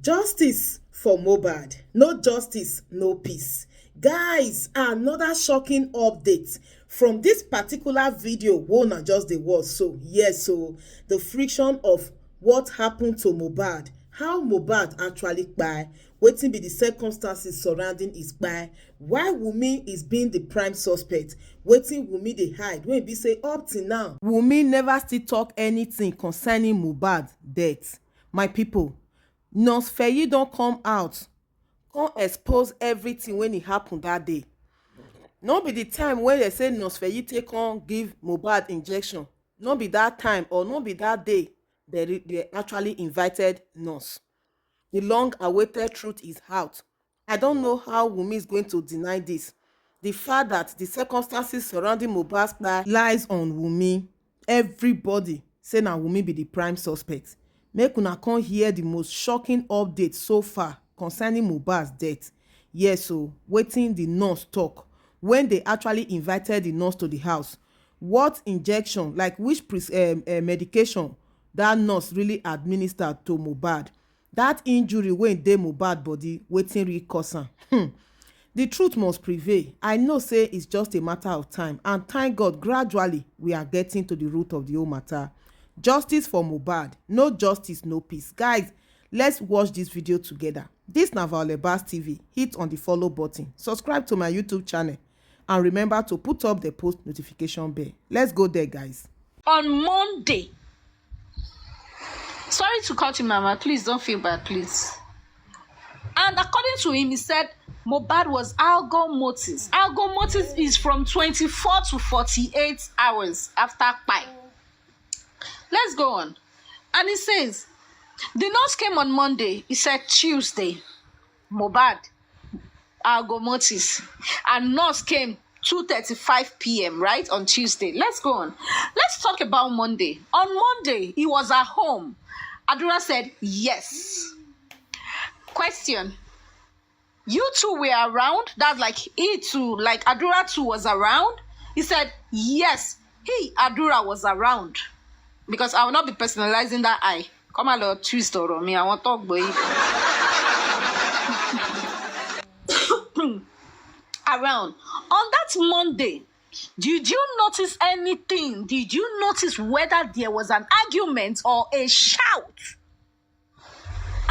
Justice for Mohbad. No justice, no peace. Guys, another shocking update from this particular video. Wona just the word. So yes, so the friction of what happened to Mohbad, how Mohbad actually kpai, wetin be the circumstances surrounding his kpai, why Wummi is being the prime suspect, wetin Wummi dey hide when e be say up till now Wummi never still talk anything concerning Mohbad death. My people, Nurse Feyi don come out come expose everything when e happen that day. No be the time when they say Nurse Feyi take on give Mohbad injection, no be that time or no be that day they actually invited nurse. The long awaited truth is out. I don't know how Wunmi is going to deny this. The fact that the circumstances surrounding Mohbad's death lies on Wunmi. Everybody say na Wunmi be the prime suspect. Make una come hear the most shocking update so far concerning Mohbad's death. Yes, so wetin the nurse talk when they actually invited the nurse to the house. What injection, like which medication that nurse really administered to Mohbad. That injury wey dey Mohbad body, wetin really cause am. The truth must prevail. I know say it's just a matter of time, and thank God gradually we are getting to the root of the whole matter. Justice for Mohbad. No justice, no peace. Guys, let's watch this video together. This na Violebas TV. Hit on the follow button, subscribe to my YouTube channel, and remember to put up the post notification bell. Let's go there, guys. On Monday, sorry to cut you, Mama, please don't feel bad, please. And according to him, he said Mohbad was algal motis. Algal motis is from 24 to 48 hours after kpai. Let's go on. And he says the nurse came on Monday. He said Tuesday, Mohbad algal motis, and nurse came 2:35 p.m. right on Tuesday. Let's go on. Let's talk about Monday. On Monday, he was at home. Adura said yes. Question: you two were around? That's like he too, like Adura too was around? He said yes. He, Adura, was around. Because I will not be personalizing that eye. Come on, Lord, twist on me. I want to talk, boy. Around. On that Monday, did you notice anything? Did you notice whether there was an argument or a shout?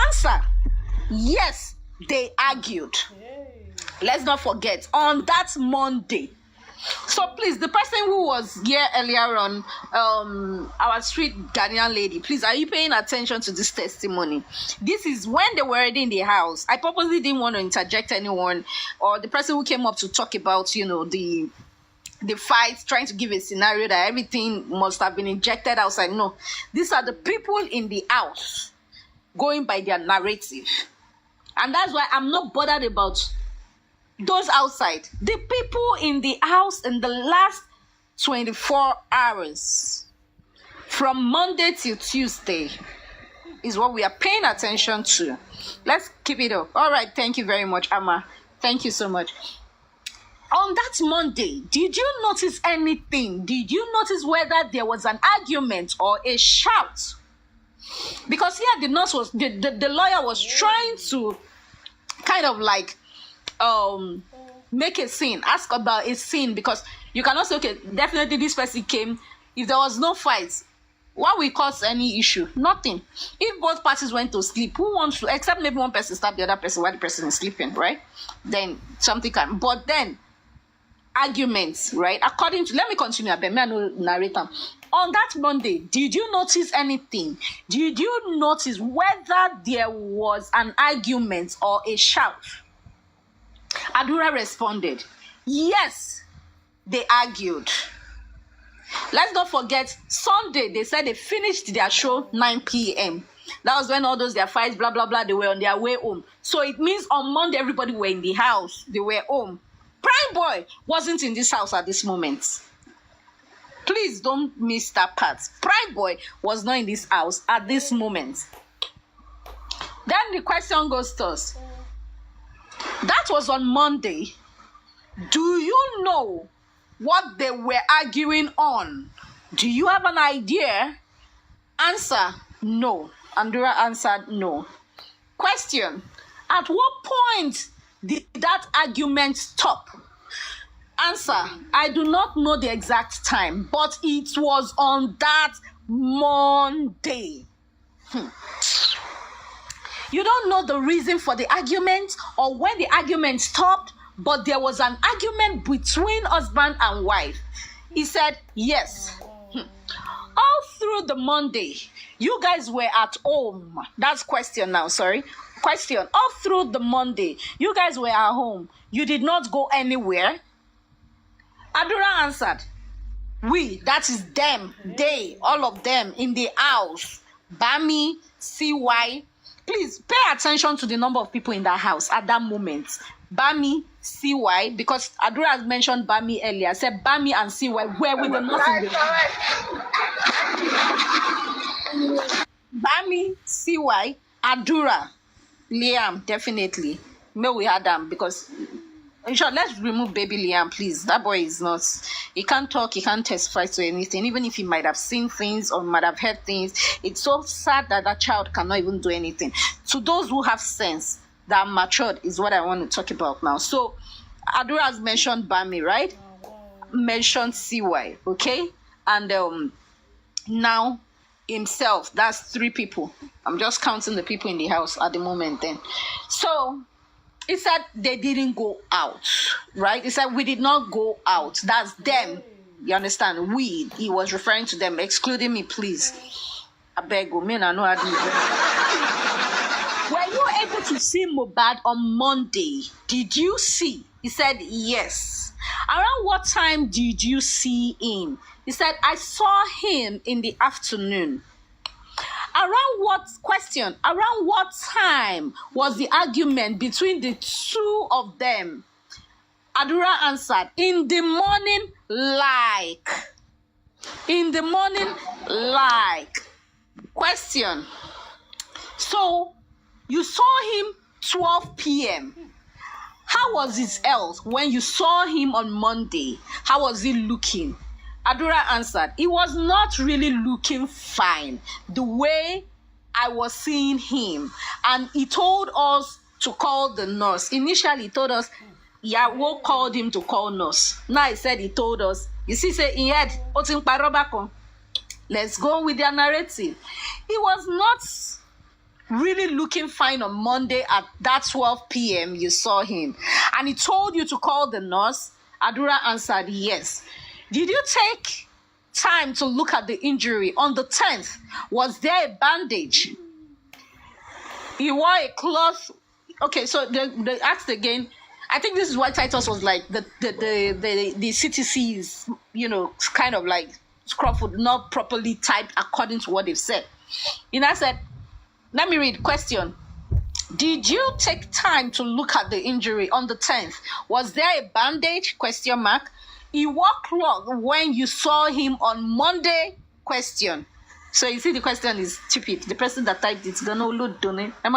Answer: yes, they argued. Let's not forget, on that Monday. So please, the person who was here earlier on, our sweet Ghanaian lady, please, are you paying attention to this testimony? This is when they were already in the house. I purposely didn't want to interject anyone or the person who came up to talk about, you know, the fight, trying to give a scenario that everything must have been injected outside. No, these are the people in the house going by their narrative. And that's why I'm not bothered about those outside. The people in the house in the last 24 hours, from Monday till Tuesday, is what we are paying attention to. Let's keep it up. All right, thank you very much, Amma. Thank you so much. On that Monday, did you notice anything? Did you notice whether there was an argument or a shout? Because here the nurse was, the lawyer was trying to kind of like make a scene, ask about a scene, because you cannot say, okay, definitely this person came. If there was no fight, what will cause any issue? Nothing. If both parties went to sleep, who wants to, except maybe one person stab the other person while the person is sleeping, right? Then something can, but then arguments, right? According to, let me continue, I know narrator. On that Monday, did you notice anything? Did you notice whether there was an argument or a shout? Adura responded, yes, they argued. Let's not forget, Sunday, they said they finished their show 9 p.m. That was when all those their fights, blah, blah, blah, they were on their way home. So it means on Monday, everybody were in the house. They were home. Prime Boy wasn't in this house at this moment. Please don't miss that part. Prime Boy was not in this house at this moment. Then the question goes to us. That was on Monday. Do you know what they were arguing on? Do you have an idea? Answer: no. Andura answered no. Question: at what point did that argument stop? Answer: I do not know the exact time, but it was on that Monday. You don't know the reason for the argument or when the argument stopped, but there was an argument between husband and wife. He said yes. All through the Monday, you guys were at home. That's question now, sorry. Question: all through the Monday, you guys were at home. You did not go anywhere? Adura answered, we, that is them, they, all of them in the house. Bami, CY. Please pay attention to the number of people in that house at that moment. Bami, CY, because Adura has mentioned Bami earlier. I said Bami and CY were with the nothing. Bami, CY, Adura, Liam, definitely. May we had them because. In short, let's remove baby Liam, please. That boy is not. He can't talk. He can't testify to anything. Even if he might have seen things or might have heard things, it's so sad that that child cannot even do anything. To those who have sense, that matured is what I want to talk about now. So, Adura has mentioned Bami, right? Mentioned CY, okay? And now himself, that's 3 people. I'm just counting the people in the house at the moment then. So, he said they didn't go out, right? He said we did not go out. That's them. You understand? We. He was referring to them, excluding me, please. I beg you, man, I know how to do. Were you able to see Mohbad on Monday? Did you see? He said yes. Around what time did you see him? He said I saw him in the afternoon. Around what time was the argument between the 2 of them? Adura answered, in the morning, like. In the morning, like. Question. So, you saw him 12 p.m. How was his health when you saw him on Monday? How was he looking? Adura answered, he was not really looking fine the way I was seeing him. And he told us to call the nurse. Initially, he told us, Yawo called him to call nurse. Now he said he told us. You see, say he had, let's go with their narrative. He was not really looking fine on Monday at that 12 p.m. you saw him. And he told you to call the nurse. Adura answered, yes. Did you take time to look at the injury? On the 10th, was there a bandage? He wore a cloth. Okay, so they asked again. I think this is why Titus was like, the CTC is, kind of like scruffled, not properly typed according to what they've said. And I said, let me read. Question. Did you take time to look at the injury on the 10th? Was there a bandage? Question mark. He wore cloth when you saw him on Monday? Question. So you see the question is stupid. The person that typed it's gonna load donate. So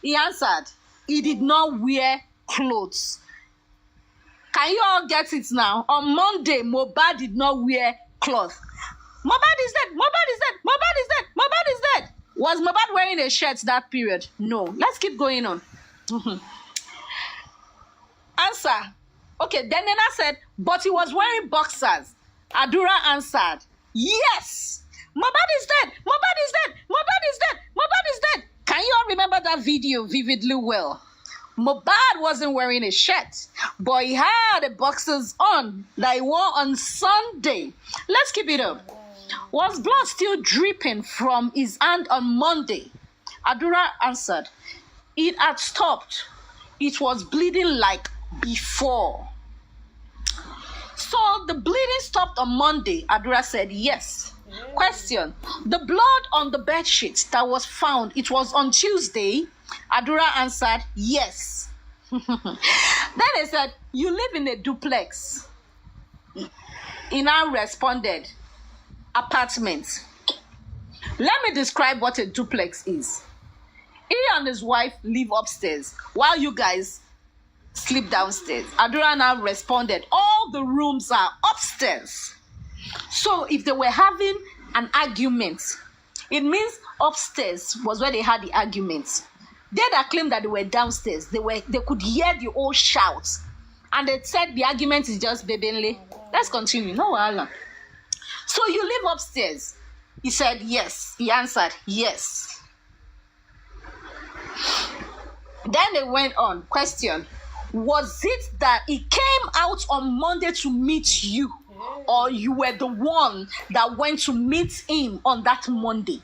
he answered, he did not wear clothes. Can you all get it now? On Monday, Mohbad did not wear cloth. Mohbad is dead. Mohbad is dead. Mohbad is dead. Mohbad is dead. Was Mohbad wearing a shirt that period? No. Let's keep going on. Answer. Okay, then Nena said, but he was wearing boxers. Adura answered, yes. Mohbad is dead. Mohbad is dead. Mohbad is dead. Mohbad is dead. Can you all remember that video vividly well? Mohbad wasn't wearing a shirt, but he had the boxers on that he wore on Sunday. Let's keep it up. Was blood still dripping from his hand on Monday? Adura answered, it had stopped. It was bleeding like before. So the bleeding stopped on Monday. Adura said yes. Question. The blood on the bed sheet that was found, it was on Tuesday. Adura answered yes. Then they said, you live in a duplex. He now responded, apartment. Let me describe what a duplex is. He and his wife live upstairs while you guys sleep downstairs. Adura now responded, all the rooms are upstairs. So if they were having an argument, It means upstairs was where they had the arguments. They that claimed that they were downstairs, they could hear the old shouts. And they said the argument is just babenle. Let's continue. No, Alan. So you live upstairs. He said yes. He answered yes. Then they went on. Question. Was it that he came out on Monday to meet you? Or you were the one that went to meet him on that Monday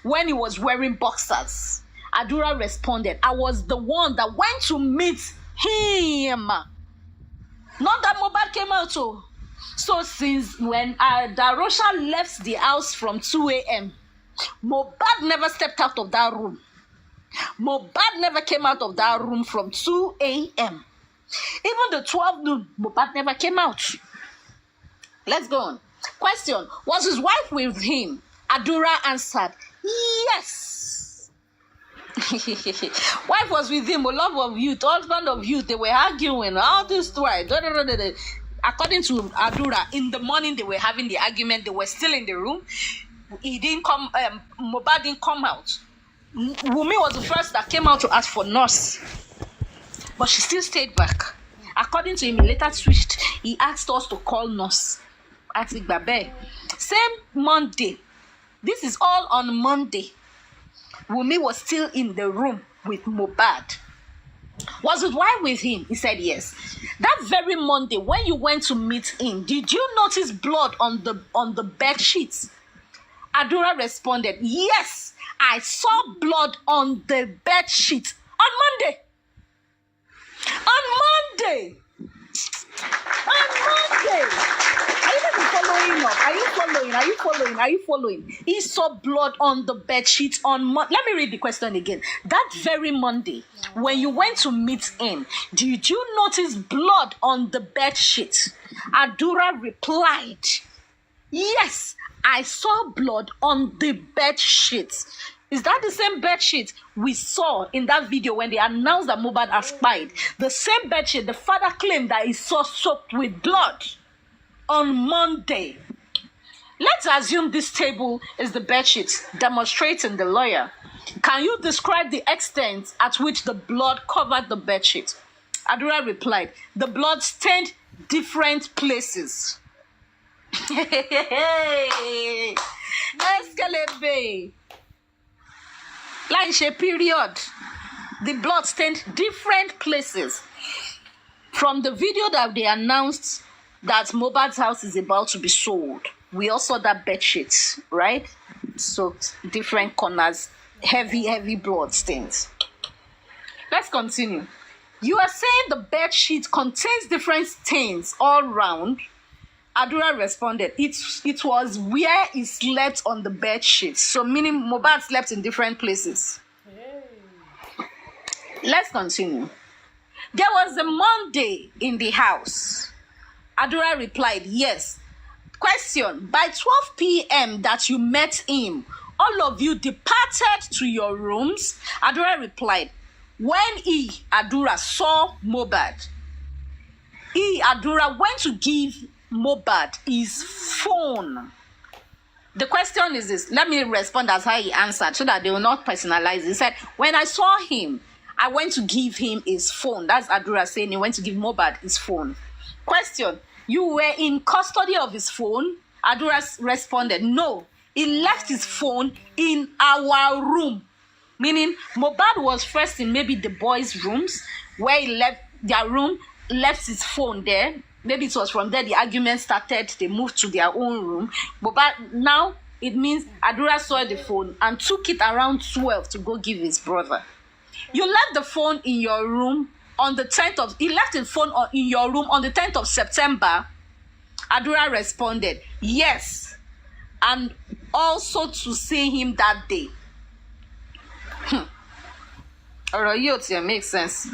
when he was wearing boxers? Adura responded, I was the one that went to meet him. Not that Mohbad came out. So since when Darosha left the house from 2 a.m., Mohbad never stepped out of that room. Mohbad never came out of that room from 2 a.m. Even the 12 noon, Mohbad never came out. Let's go on. Question. Was his wife with him? Adura answered, yes. Wife was with him, a love of youth, husband of youth. They were arguing, all this twice. According to Adura, in the morning they were having the argument. They were still in the room. He didn't come, Mohbad didn't come out. Wummi was the first that came out to ask for nurse. But she still stayed back. According to him, he later switched. He asked us to call nurse. Same Monday. This is all on Monday. Wummi was still in the room with Mohbad. Was his wife with him? He said yes. That very Monday, when you went to meet him, did you notice blood on the bed sheets? Adura responded, yes, I saw blood on the bed sheet on Monday. On Monday. Are you following? He saw blood on the bed sheet on Monday. Let me read the question again. That very Monday, when you went to meet him, did you notice blood on the bed sheet? Adura replied, yes, I saw blood on the bed sheet. Is that the same bed sheet we saw in that video when they announced that Mohbad has died? The same bed sheet the father claimed that he saw soaked with blood on Monday. Let's assume this table is the bed sheet, demonstrating the lawyer. Can you describe the extent at which the blood covered the bed sheet? Adura replied, the blood stained different places. Escalate. Like a period. The blood stained different places. From the video that they announced that Mohbad's house is about to be sold, we also saw that bed sheet, right? So different corners, heavy blood stains. Let's continue. You are saying the bed sheet contains different stains all round. Adura responded, it was where he slept on the bed sheet. So meaning Mohbad slept in different places. Let's continue. There was a Monday in the house. Adura replied, yes. Question, by 12 p.m. that you met him, all of you departed to your rooms? Adura replied, when he, Adura, saw Mohbad, he, Adura, went to give Mohbad his phone. The question is this. Let me respond as how he answered so that they will not personalize. He said, when I saw him, I went to give him his phone. That's Adura saying he went to give Mohbad his phone. Question, you were in custody of his phone? Adura responded, no. He left his phone in our room. Meaning Mohbad was first in maybe the boys' rooms where he left their room, left his phone there. Maybe it was from there the argument started. They moved to their own room. But now it means Adura saw the phone and took it around 12 to go give his brother. You left the phone in your room on the 10th of... He left the phone in your room on the 10th of September. Adura responded, yes. And also to see him that day. Alright, makes sense.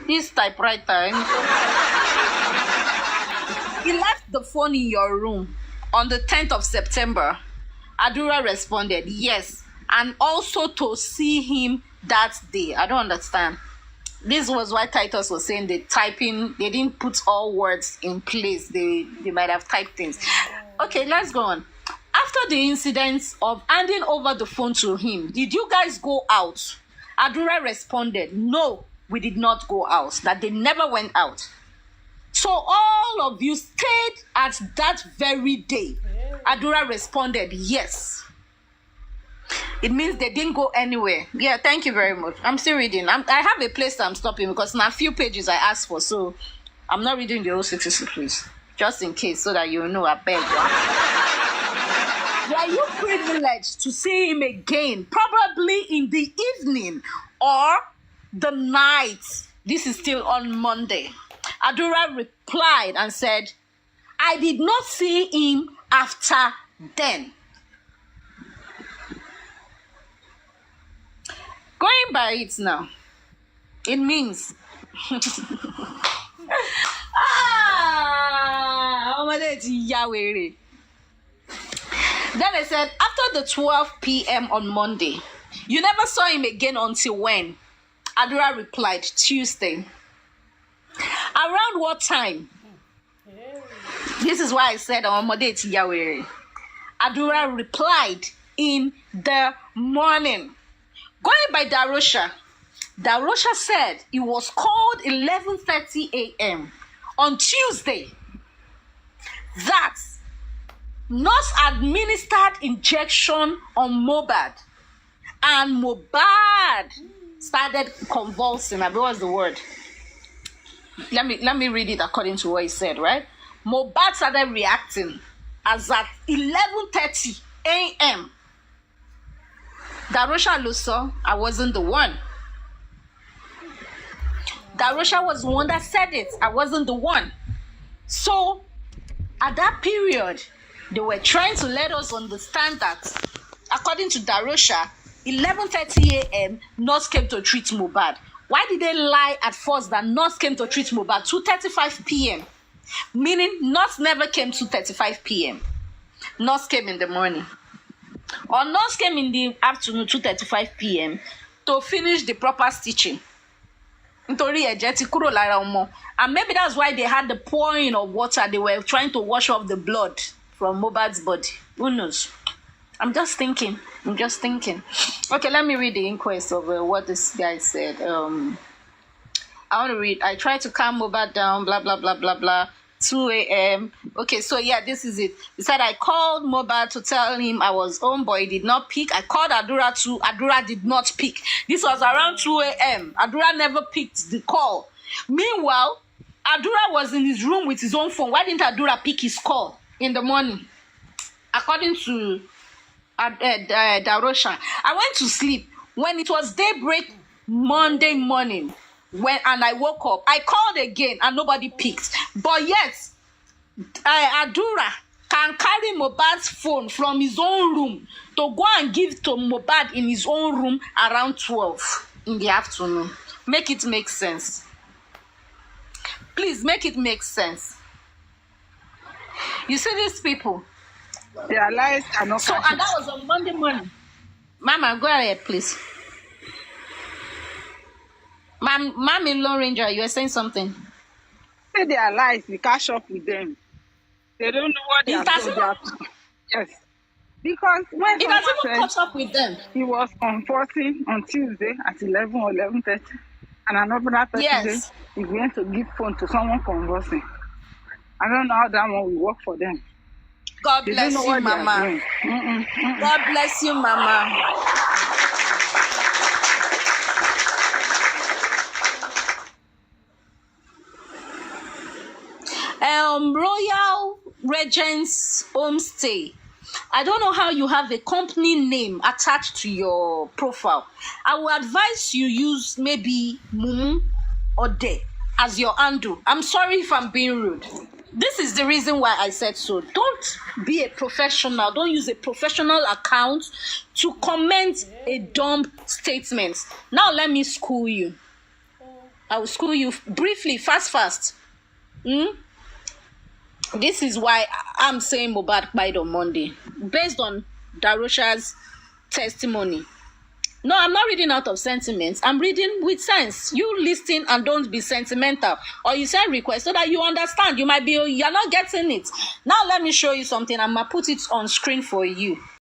This typewriter... He left the phone in your room on the 10th of September. Adura responded, yes. And also to see him that day. I don't understand. This was why Titus was saying they didn't put all words in place. They might have typed things. Okay, let's go on. after the incident of handing over the phone to him, did you guys go out? Adura responded, no, we did not go out, that they never went out. So all of you stayed at that very day. Adura responded, yes. It means they didn't go anywhere. Yeah, thank you very much. I'm still reading. I have a place I'm stopping because now a few pages I asked for, so I'm not reading the whole 66, please. Just in case, so that you know, I beg you. Were you privileged to see him again? Probably in the evening or the night. This is still on Monday. Adura replied and said, I did not see him after then. Going by it now, it means Then they said, after the 12 p.m. on Monday, you never saw him again until when? Adura replied, Tuesday. Around what time? This is why I said on Monday it's Yahweh. Adura replied, in the morning. Going by Darosha, Darosha said it was called 11:30 a.m. on Tuesday that nurse administered injection on Mohbad, and Mohbad started convulsing. What was the word? Let me read it according to what he said, right? Mohbad started reacting as at 11:30 a.m. Darosha Luso, I wasn't the one. Darosha was the one that said it. I wasn't the one. So, at that period, they were trying to let us understand that, according to Darosha, 11:30 a.m., nurse came to treat Mohbad. Why did they lie at first that nurse came to treat Mohbad 2:35 p.m.? Meaning, nurse never came 2:35 p.m. Nurse came in the morning. Or nurse came in the afternoon 2:35 p.m. to finish the proper stitching. And maybe that's why they had the pouring of water. They were trying to wash off the blood from Mohbad's body. Who knows? I'm just thinking. Okay, let me read the inquest of what this guy said. I want to read. I tried to calm Mohbad down, blah, blah, blah, blah, blah. 2 a.m. Okay, so yeah, this is it. He said, I called Mohbad to tell him I was home, but he did not pick. I called Adura too. Adura did not pick. This was around 2 a.m. Adura never picked the call. Meanwhile, Adura was in his room with his own phone. Why didn't Adura pick his call in the morning? According to Darosha, I went to sleep when it was daybreak Monday morning. And I woke up, I called again and nobody picked. But yet, Adura can carry Mohbad's phone from his own room to go and give to Mohbad in his own room around 12 in the afternoon. Make it make sense. Please make it make sense. You see these people? Their lives are not so, and that was on Monday morning. Mama, go ahead, please. Mom in Lone Ranger, you were saying something. Say their lives, we catch up with them. They don't know what they are doing. Yes. Because when it doesn't even catch up with them. He was comforting on Tuesday at 11 or 11:30. And another person yes. He went to give phone to someone conversing. I don't know how that one will work for them. God bless you, Mama. God bless you, Mama. Royal Regent's Homestay. I don't know how you have a company name attached to your profile. I will advise you use maybe Mumu or De as your handle. I'm sorry if I'm being rude. This is the reason why I said so. Don't be a professional. Don't use a professional account to comment a dumb statement. Now let me school you. I will school you briefly, fast. This is why I'm saying Mohbad died on Monday. Based on Darosha's testimony. No, I'm not reading out of sentiments. I'm reading with sense. You listen and don't be sentimental. Or you send requests so that you understand. You're not getting it. Now let me show you something. I'm going to put it on screen for you.